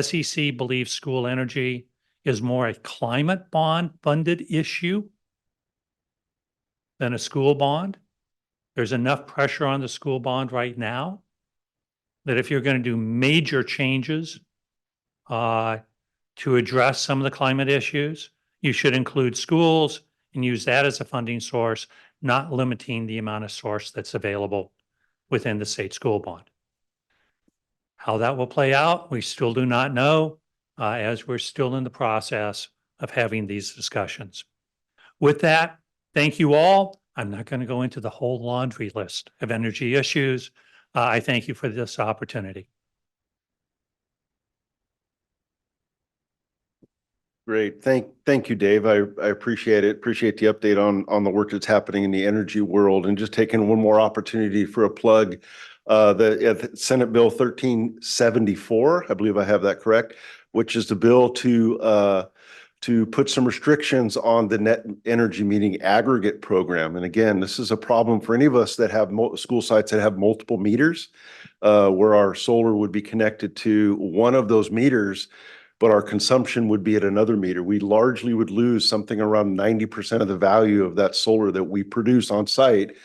SEC believes school energy is more a climate bond funded issue than a school bond. There's enough pressure on the school bond right now that if you're going to do major changes to address some of the climate issues, you should include schools and use that as a funding source, not limiting the amount of source that's available within the state school bond. How that will play out, we still do not know, as we're still in the process of having these discussions. With that, thank you all. I'm not going to go into the whole laundry list of energy issues. I thank you for this opportunity. Great. Thank you, Dave. I appreciate it. Appreciate the update on the work that's happening in the energy world, and just taking one more opportunity for a plug. The Senate Bill 1374, I believe I have that correct, which is the bill to put some restrictions on the net energy metering aggregate program. And again, this is a problem for any of us that have school sites that have multiple meters, where our solar would be connected to one of those meters, but our consumption would be at another meter. We largely would lose something around 90% of the value of that solar that we produce on site,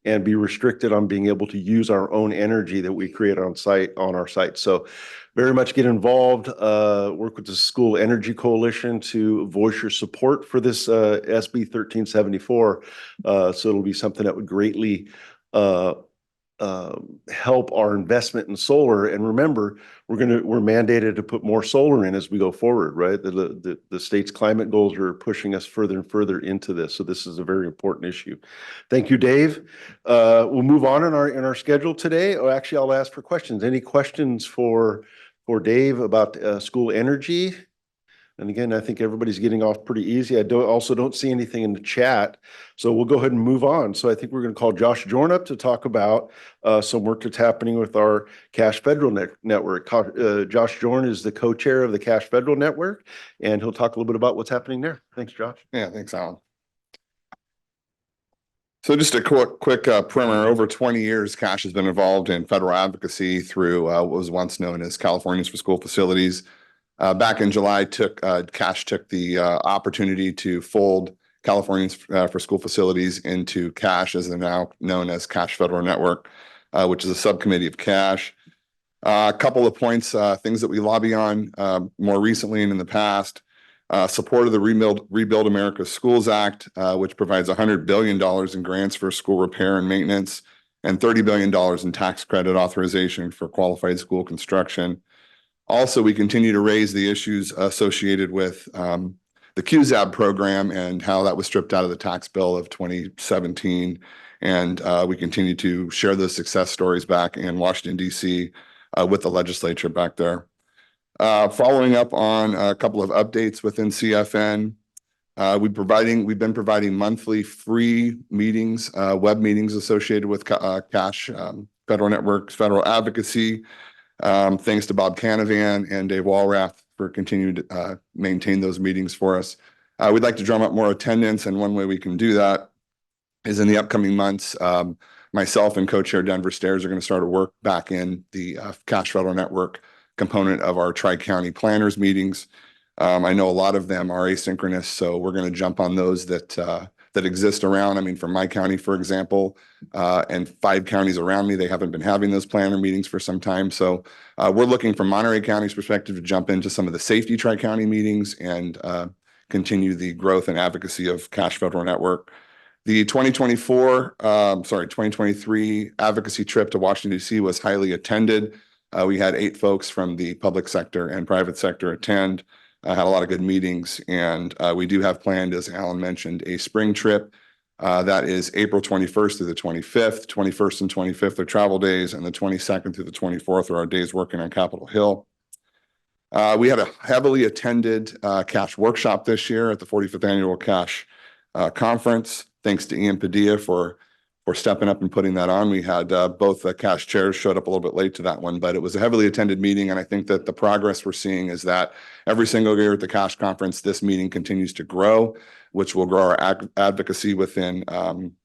and be restricted on being able to use our own energy that we create on our site. So very much get involved, work with the School Energy Coalition to voice your support for this SB 1374. So it'll be something that would greatly help our investment in solar. And remember, we're mandated to put more solar in as we go forward, right? The state's climate goals are pushing us further and further into this. So this is a very important issue. Thank you, Dave. We'll move on in our schedule today. Oh, actually, I'll ask for questions. Any questions for Dave about school energy? And again, I think everybody's getting off pretty easy. I also don't see anything in the chat. So we'll go ahead and move on. So I think we're going to call Josh Jorn up to talk about some work that's happening with our Cash Federal Network. Josh Jorn is the co-chair of the Cash Federal Network, and he'll talk a little bit about what's happening there. Thanks, Josh. Yeah, thanks, Alan. So just a quick primer. Over 20 years, Cash has been involved in federal advocacy through what was once known as Californians for School Facilities. Back in July, Cash took the opportunity to fold Californians for School Facilities into Cash, as they're now known as Cash Federal Network, which is a subcommittee of Cash. A couple of points, things that we lobby on more recently and in the past. Support of the Rebuild America Schools Act, which provides $100 billion in grants for school repair and maintenance, and $30 billion in tax credit authorization for qualified school construction. Also, we continue to raise the issues associated with the QZAB program and how that was stripped out of the tax bill of 2017. And we continue to share those success stories back in Washington, D.C. With the legislature back there. Following up on a couple of updates within CFN, we've been providing monthly free meetings, web meetings associated with Cash Federal Network's federal advocacy. Thanks to Bob Canavan and Dave Walrath for continuing to maintain those meetings for us. We'd like to drum up more attendance, and one way we can do that is in the upcoming months. Myself and co-chair Denver Stairs are going to start to work back in the Cash Federal Network component of our Tri-County Planners meetings. I know a lot of them are asynchronous, so we're going to jump on those that exist around. I mean, for my county, for example, and 5 counties around me, they haven't been having those planner meetings for some time. So we're looking from Monterey County's perspective to jump into some of the safety Tri-County meetings and continue the growth and advocacy of Cash Federal Network. The 2023 advocacy trip to Washington, D.C. was highly attended. We had 8 folks from the public sector and private sector attend. Had a lot of good meetings, and we do have planned, as Alan mentioned, a spring trip. That is April 21st through the 25th. 21st and 25th are travel days, and the 22nd through the 24th are our days working on Capitol Hill. We had a heavily attended Cash workshop this year at the 45th Annual Cash Conference. Thanks to Ian Padilla for stepping up and putting that on. We had both the Cash chairs showed up a little bit late to that one, but it was a heavily attended meeting. And I think that the progress we're seeing is that every single year at the Cash Conference, this meeting continues to grow, which will grow our advocacy within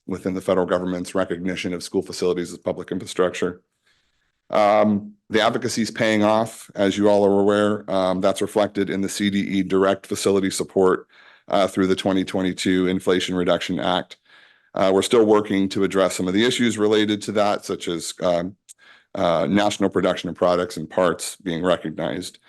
the federal government's recognition of school facilities as public infrastructure. The advocacy is paying off, as you all are aware. That's reflected in the CDE direct facility support through the 2022 Inflation Reduction Act. We're still working to address some of the issues related to that, such as national production of products and parts being recognized.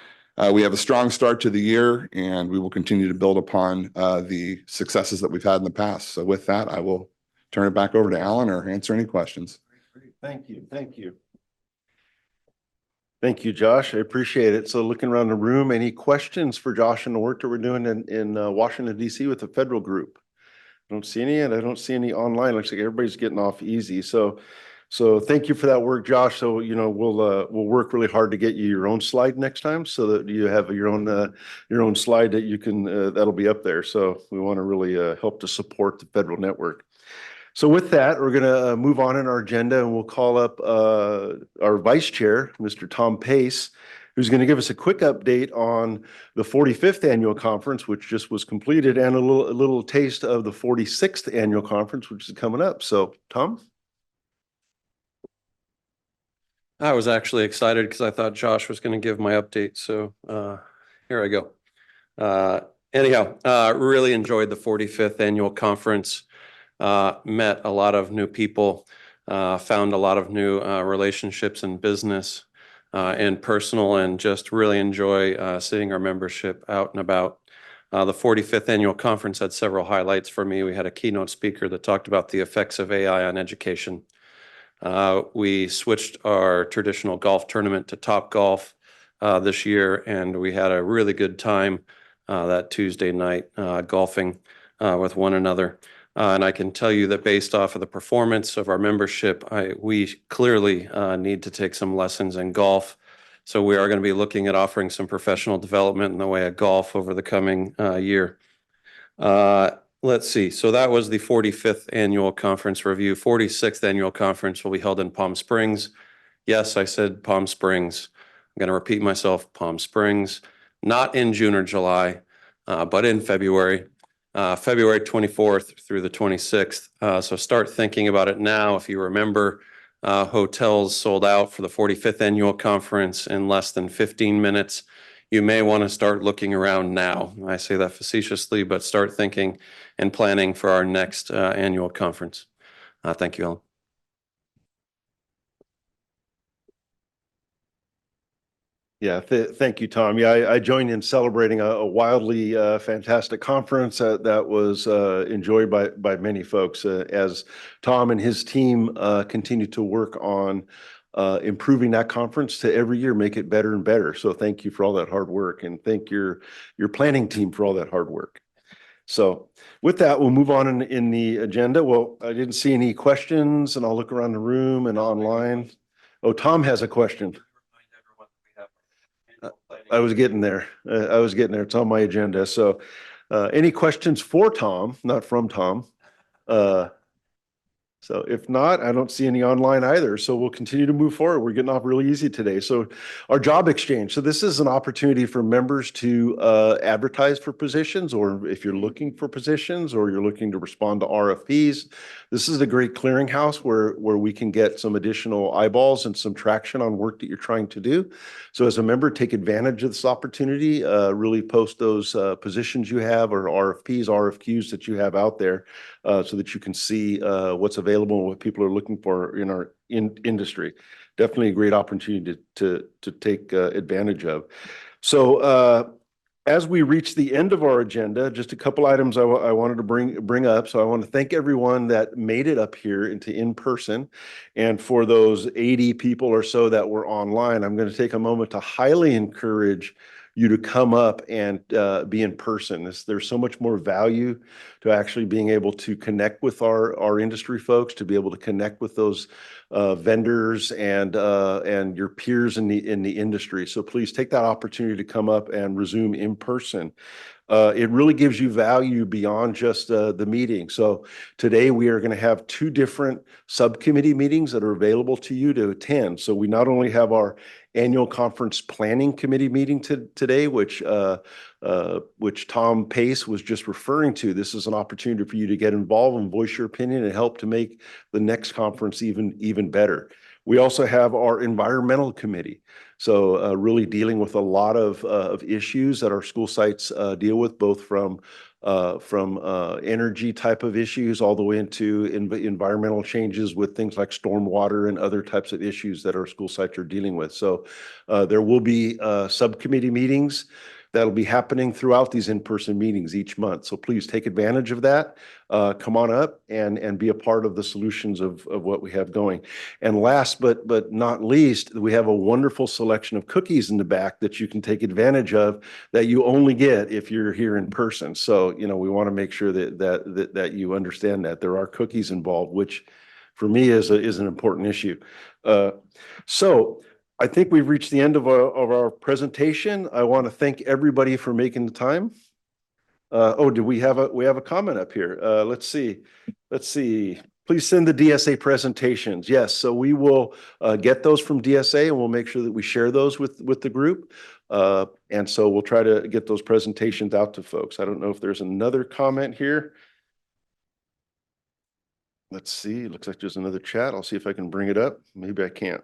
We have a strong start to the year, and we will continue to build upon the successes that we've had in the past. So with that, I will turn it back over to Alan or answer any questions. Great. Thank you. Thank you. Thank you, Josh. I appreciate it. So looking around the room, any questions for Josh and the work that we're doing in Washington, D.C. with the federal group? I don't see any, and I don't see any online. Looks like everybody's getting off easy. So thank you for that work, Josh. So, we'll work really hard to get you your own slide next time so that you have your own slide that you can, that'll be up there. So we want to really help to support the federal network. So with that, we're going to move on in our agenda, and we'll call up our vice chair, Mr. Tom Pace, who's going to give us a quick update on the 45th annual conference, which just was completed, and a little taste of the 46th annual conference, which is coming up. So, Tom? I was actually excited because I thought Josh was going to give my update. So here I go. Really enjoyed the 45th annual conference. Met a lot of new people, found a lot of new relationships in business and personal, and just really enjoy seeing our membership out and about. The 45th annual conference had several highlights for me. We had a keynote speaker that talked about the effects of AI on education. We switched our traditional golf tournament to Top Golf this year, and we had a really good time that Tuesday night golfing with one another. And I can tell you that based off of the performance of our membership, we clearly need to take some lessons in golf. So we are going to be looking at offering some professional development in the way of golf over the coming year. Let's see. So that was the 45th annual conference review. 46th annual conference will be held in Palm Springs. Yes, I said Palm Springs. I'm going to repeat myself, Palm Springs, not in June or July, but in February. February 24th through the 26th. So start thinking about it now. If you remember, hotels sold out for the 45th annual conference in less than 15 minutes. You may want to start looking around now. I say that facetiously, but start thinking and planning for our next annual conference. Thank you, Ellen. Yeah, thank you, Tom. Yeah, I joined in celebrating a wildly fantastic conference that was enjoyed by many folks as Tom and his team continue to work on improving that conference to every year, make it better and better. So thank you for all that hard work, and thank your planning team for all that hard work. So with that, we'll move on in the agenda. Well, I didn't see any questions, and I'll look around the room and online. Oh, Tom has a question. I was getting there. It's on my agenda. So any questions for Tom, not from Tom? So if not, I don't see any online either. So we'll continue to move forward. We're getting off really easy today. So our job exchange. So this is an opportunity for members to advertise for positions, or if you're looking for positions or you're looking to respond to RFPs. This is a great clearinghouse where we can get some additional eyeballs and some traction on work that you're trying to do. So as a member, take advantage of this opportunity, really post those positions you have, or RFPs, RFQs that you have out there, so that you can see what's available and what people are looking for in our industry. Definitely a great opportunity to take advantage of. So As we reach the end of our agenda, just a couple items I wanted to bring up. So I want to thank everyone that made it up here into in person. And for those 80 people or so that were online, I'm going to take a moment to highly encourage you to come up and be in person. There's so much more value to actually being able to connect with our industry folks, to be able to connect with those vendors and your peers in the industry. So please take that opportunity to come up and resume in person. It really gives you value beyond just the meeting. So today we are going to have 2 different subcommittee meetings that are available to you to attend. So we not only have our annual conference planning committee meeting today, which Tom Pace was just referring to. This is an opportunity for you to get involved and voice your opinion and help to make the next conference even better. We also have our environmental committee. So really dealing with a lot of issues that our school sites deal with, both from energy type of issues all the way into environmental changes with things like stormwater and other types of issues that our school sites are dealing with. So there will be subcommittee meetings that'll be happening throughout these in-person meetings each month. So please take advantage of that. Come on up and be a part of the solutions of what we have going. And last but not least, we have a wonderful selection of cookies in the back that you can take advantage of that you only get if you're here in person. So, we want to make sure that you understand that there are cookies involved, which for me is an important issue. So I think we've reached the end of our presentation. I want to thank everybody for making the time. Do we have a comment up here? Let's see. Please send the DSA presentations. Yes, so we will get those from DSA and we'll make sure that we share those with the group. And so we'll try to get those presentations out to folks. I don't know if there's another comment here. Let's see. It looks like there's another chat. I'll see if I can bring it up. Maybe I can't.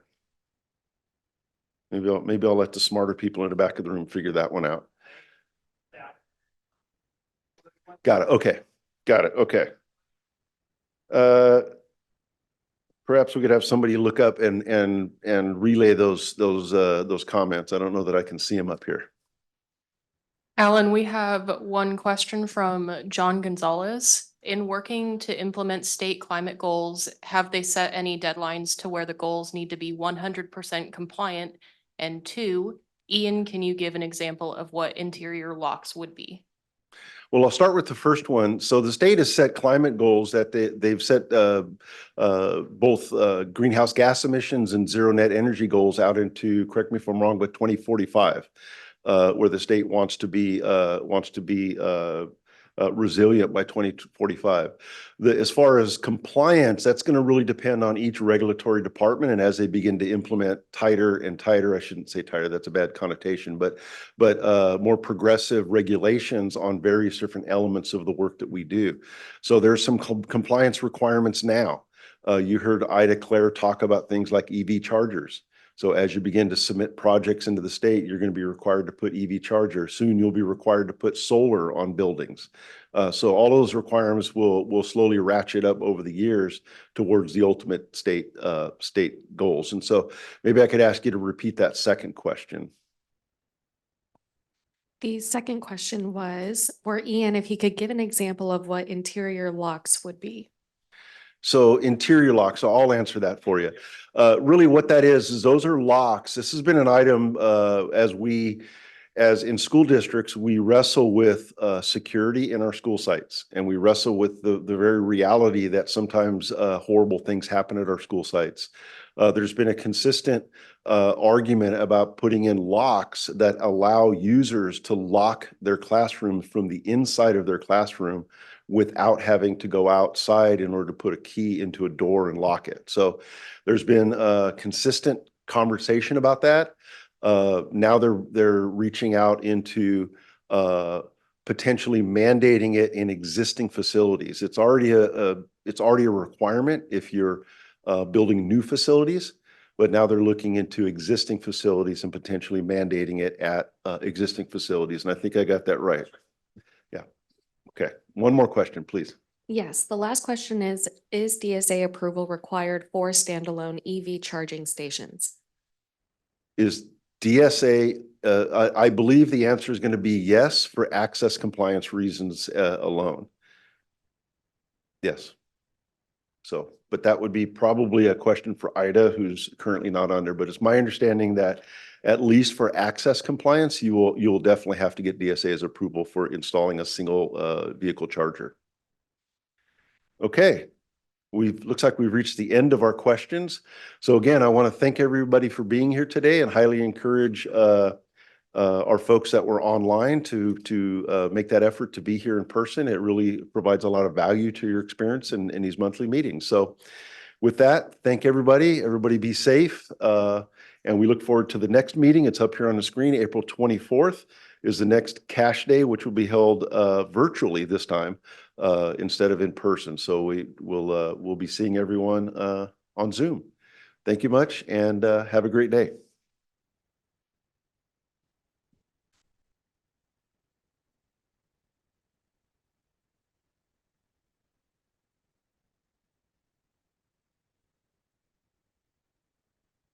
Maybe I'll let the smarter people in the back of the room figure that one out. Got it. Okay. Okay. Perhaps we could have somebody look up and relay those comments. I don't know that I can see them up here. Alan, we have one question from John Gonzalez. In working to implement state climate goals, have they set any deadlines to where the goals need to be 100% compliant? And 2, Ian, can you give an example of what interior locks would be? Well, I'll start with the first one. So the state has set climate goals that they've set both greenhouse gas emissions and zero net energy goals out into, correct me if I'm wrong, but 2045, where the state wants to be resilient by 2045. As far as compliance, that's going to really depend on each regulatory department, and as they begin to implement tighter and tighter, I shouldn't say tighter, that's a bad connotation, but more progressive regulations on various different elements of the work that we do. So there's some compliance requirements now. You heard Ida Claire talk about things like EV chargers. So as you begin to submit projects into the state, you're going to be required to put EV chargers. Soon you'll be required to put solar on buildings. So all those requirements will slowly ratchet up over the years towards the ultimate state goals. And so maybe I could ask you to repeat that second question. The second question was for Ian, if he could give an example of what interior locks would be. So interior locks, so I'll answer that for you. Really what that is those are locks. This has been an item as in school districts, we wrestle with security in our school sites, and we wrestle with the very reality that sometimes horrible things happen at our school sites. There's been a consistent argument about putting in locks that allow users to lock their classrooms from the inside of their classroom without having to go outside in order to put a key into a door and lock it. So there's been a consistent conversation about that. Now they're reaching out into potentially mandating it in existing facilities. It's already a requirement if you're building new facilities, but now they're looking into existing facilities and potentially mandating it at existing facilities. And I think I got that right. Yeah. Okay. One more question, please. Yes, the last question is DSA approval required for standalone EV charging stations? Is DSA, I believe the answer is going to be yes for access compliance reasons alone. Yes. So, but that would be probably a question for Ida, who's currently not on there. But it's my understanding that at least for access compliance, you will definitely have to get DSA's approval for installing a single vehicle charger. Okay. Looks like we've reached the end of our questions. So again, I want to thank everybody for being here today and highly encourage our folks that were online to make that effort to be here in person. It really provides a lot of value to your experience in these monthly meetings. So with that, thank everybody. Everybody be safe. And we look forward to the next meeting. It's up here on the screen. April 24th is the next cash day, which will be held virtually this time instead of in person. So we'll be seeing everyone on Zoom. Thank you much and have a great day.